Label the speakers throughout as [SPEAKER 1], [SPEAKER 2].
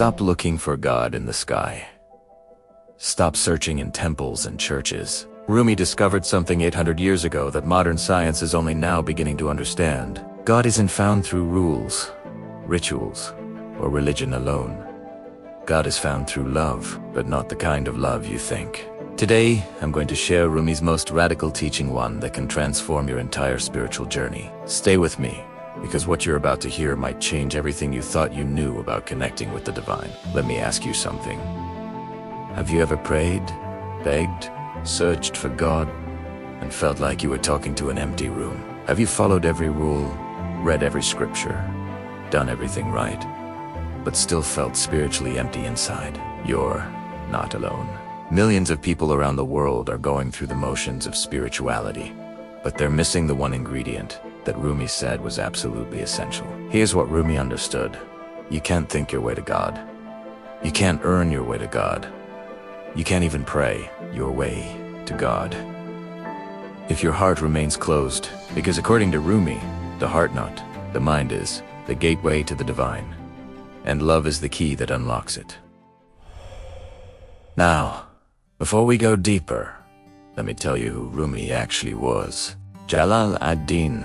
[SPEAKER 1] Stop looking for God in the sky. Stop searching in temples and churches. Rumi discovered something 800 years ago that modern science is only now beginning to understand. God isn't found through rules, rituals, or religion alone. God is found through love, but not the kind of love you think. Today, I'm going to share Rumi's most radical teaching, one that can transform your entire spiritual journey. Stay with me, because what you're about to hear might change everything you thought you knew about connecting with the divine. Let me ask you something. Have you ever prayed, begged, searched for God, and felt like you were talking to an empty room? Have you followed every rule, read every scripture, done everything right, but still felt spiritually empty inside? You're not alone. Millions of people around the world are going through the motions of spirituality, but they're missing the one ingredient that Rumi said was absolutely essential. Here's what Rumi understood. You can't think your way to God. You can't earn your way to God. You can't even pray your way to God if your heart remains closed, because according to Rumi, the heart not, the mind is the gateway to the divine, and love is the key that unlocks it. Now, before we go deeper, let me tell you who Rumi actually was. Jalal ad-Din.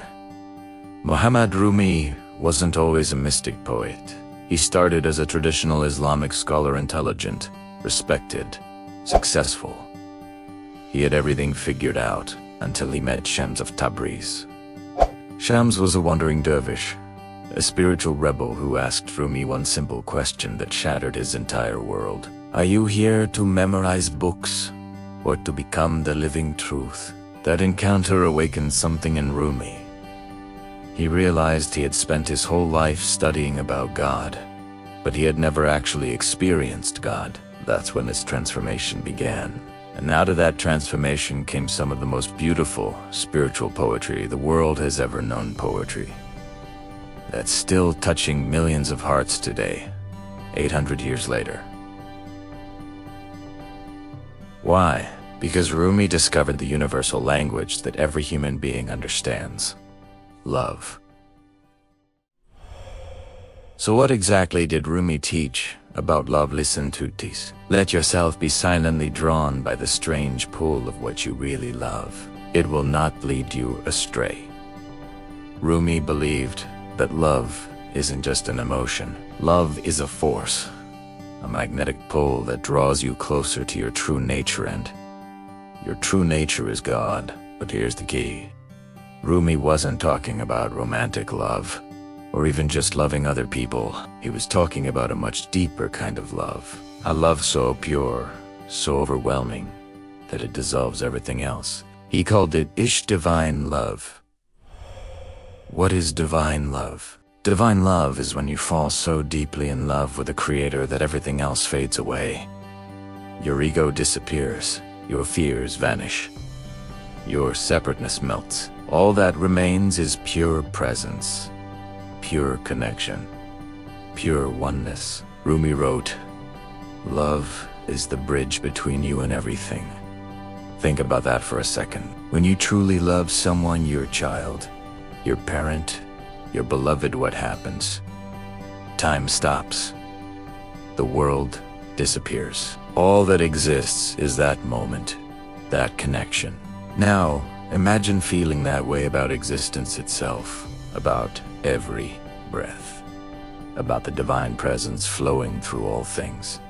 [SPEAKER 1] Muhammad Rumi wasn't always a mystic poet. He started as a traditional Islamic scholar, intelligent, respected, successful. He had everything figured out until he met Shams of Tabriz. Shams was a wandering dervish, a spiritual rebel who asked Rumi one simple question that shattered his entire world. Are you here to memorize books or to become the living truth? That encounter awakened something in Rumi. He realized he had spent his whole life studying about God, but he had never actually experienced God. That's when his transformation began. And out of that transformation came some of the most beautiful spiritual poetry the world has ever known. Poetry that's still touching millions of hearts today, 800 years later. Why? Because Rumi discovered the universal language that every human being understands: love. So what exactly did Rumi teach about love? Listen to this. Let yourself be silently drawn by the strange pull of what you really love. It will not lead you astray. Rumi believed that love isn't just an emotion. Love is a force, a magnetic pull that draws you closer to your true nature, and your true nature is God. But here's the key. Rumi wasn't talking about romantic love, or even just loving other people. He was talking about a much deeper kind of love. A love so pure, so overwhelming, that it dissolves everything else. He called it Ishq, divine love. What is divine love? Divine love is when you fall so deeply in love with the Creator that everything else fades away. Your ego disappears, your fears vanish, your separateness melts. All that remains is pure presence, pure connection, pure oneness. Rumi wrote, "Love is the bridge between you and everything." Think about that for a second. When you truly love someone, your child, your parent, your beloved, what happens? Time stops. The world disappears. All that exists is that moment, that connection. Now, imagine feeling that way about existence itself, about every breath, about the divine presence flowing through all things.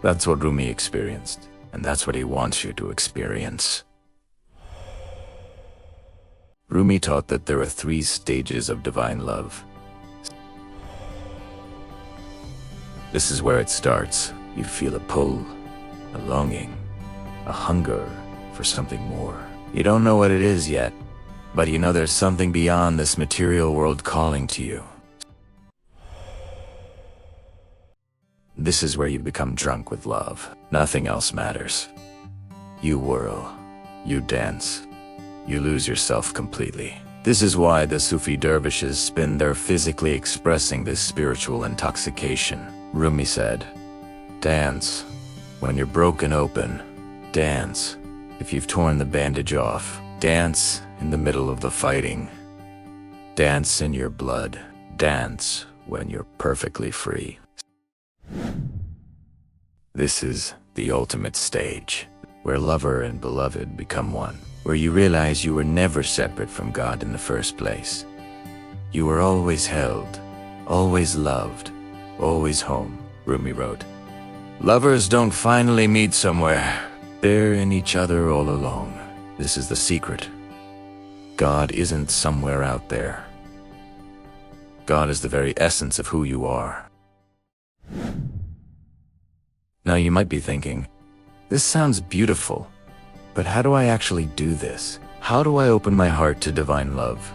[SPEAKER 1] That's what Rumi experienced, and that's what he wants you to experience. Rumi taught that there are 3 stages of divine love. This is where it starts. You feel a pull, a longing, a hunger for something more. You don't know what it is yet, but you know there's something beyond this material world calling to you. This is where you become drunk with love. Nothing else matters. You whirl, you dance, you lose yourself completely. This is why the Sufi dervishes spend their physically expressing this spiritual intoxication. Rumi said, "Dance when you're broken open. Dance if you've torn the bandage off. Dance in the middle of the fighting. Dance in your blood. Dance when you're perfectly free." This is the ultimate stage, where lover and beloved become one, where you realize you were never separate from God in the first place. You were always held, always loved, always home, Rumi wrote. Lovers don't finally meet somewhere. They're in each other all along. This is the secret. God isn't somewhere out there. God is the very essence of who you are. Now you might be thinking, this sounds beautiful, but how do I actually do this? How do I open my heart to divine love?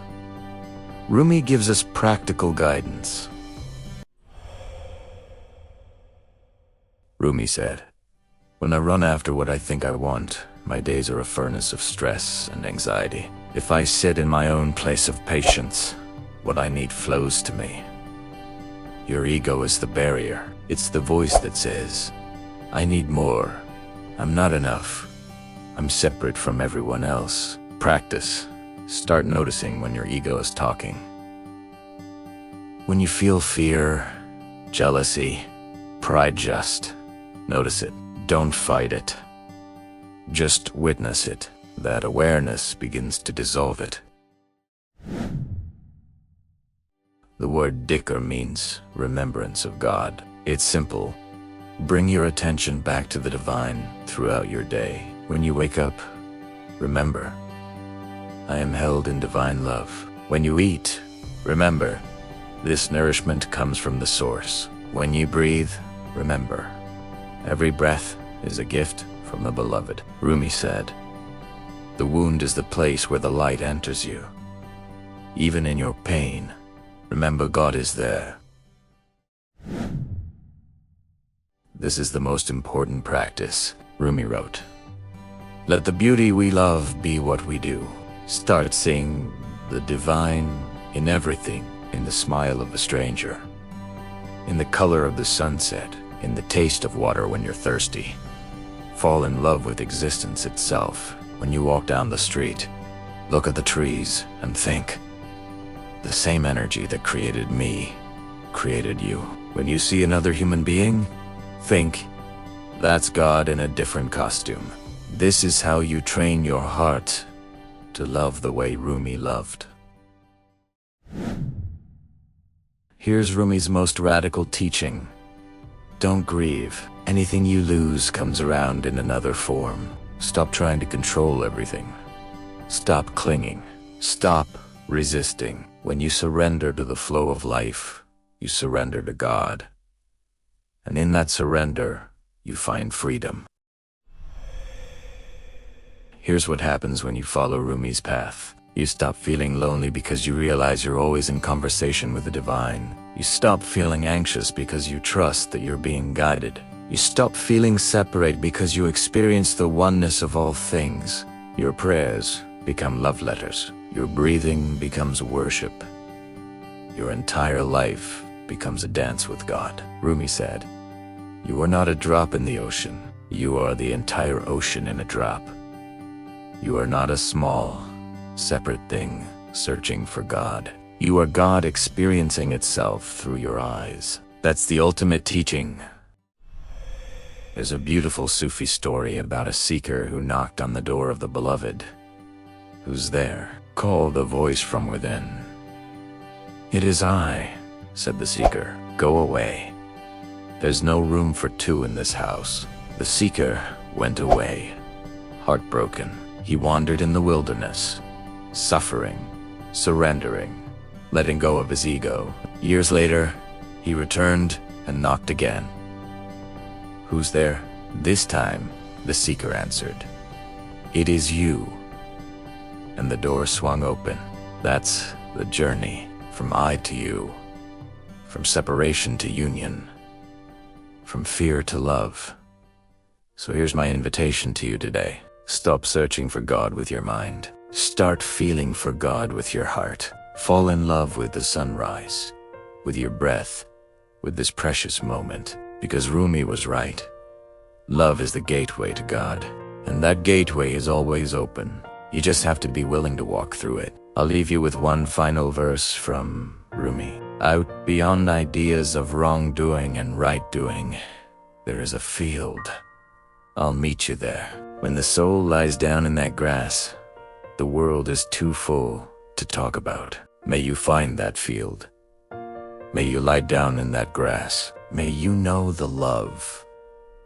[SPEAKER 1] Rumi gives us practical guidance. Rumi said, "When I run after what I think I want, my days are a furnace of stress and anxiety. If I sit in my own place of patience, what I need flows to me. Your ego is the barrier. It's the voice that says, I need more. I'm not enough. I'm separate from everyone else." Practice. Start noticing when your ego is talking. When you feel fear, jealousy, pride, just notice it. Don't fight it. Just witness it. That awareness begins to dissolve it. The word dhikr means remembrance of God. It's simple. Bring your attention back to the divine throughout your day. When you wake up, remember, I am held in divine love. When you eat, remember, this nourishment comes from the source. When you breathe, remember, every breath is a gift from the beloved. Rumi said, the wound is the place where the light enters you. Even in your pain, remember God is there. This is the most important practice, Rumi wrote. Let the beauty we love be what we do. Start seeing the divine in everything, in the smile of a stranger, in the color of the sunset, in the taste of water when you're thirsty. Fall in love with existence itself. When you walk down the street, look at the trees and think, the same energy that created me created you. When you see another human being, think, that's God in a different costume. This is how you train your heart to love the way Rumi loved. Here's Rumi's most radical teaching. Don't grieve. Anything you lose comes around in another form. Stop trying to control everything. Stop clinging. Stop resisting. When you surrender to the flow of life, you surrender to God. And in that surrender, you find freedom. Here's what happens when you follow Rumi's path. You stop feeling lonely because you realize you're always in conversation with the divine. You stop feeling anxious because you trust that you're being guided. You stop feeling separate because you experience the oneness of all things. Your prayers become love letters. Your breathing becomes worship. Your entire life becomes a dance with God. Rumi said, you are not a drop in the ocean. You are the entire ocean in a drop. You are not a small, separate thing searching for God. You are God experiencing itself through your eyes. That's the ultimate teaching. There's a beautiful Sufi story about a seeker who knocked on the door of the beloved. Who's there? Called a voice from within. It is I, said the seeker. Go away. There's no room for two in this house. The seeker went away. Heartbroken, he wandered in the wilderness, suffering, surrendering, letting go of his ego. Years later, he returned and knocked again. Who's there? This time, the seeker answered, it is you. And the door swung open. That's the journey, from I to you, from separation to union, from fear to love. So here's my invitation to you today. Stop searching for God with your mind. Start feeling for God with your heart. Fall in love with the sunrise, with your breath, with this precious moment. Because Rumi was right. Love is the gateway to God, and that gateway is always open. You just have to be willing to walk through it. I'll leave you with one final verse from Rumi. Out beyond ideas of wrongdoing and right doing, there is a field. I'll meet you there. When the soul lies down in that grass, the world is too full to talk about. May you find that field. May you lie down in that grass. May you know the love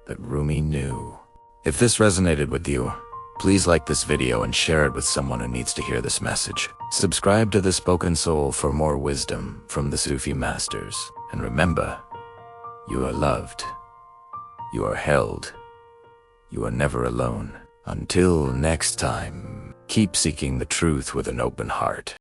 [SPEAKER 1] that Rumi knew. If this resonated with you, please like this video and share it with someone who needs to hear this message. Subscribe to The Spoken Soul for more wisdom from the Sufi masters. And remember, you are loved. You are held. You are never alone. Until next time, keep seeking the truth with an open heart.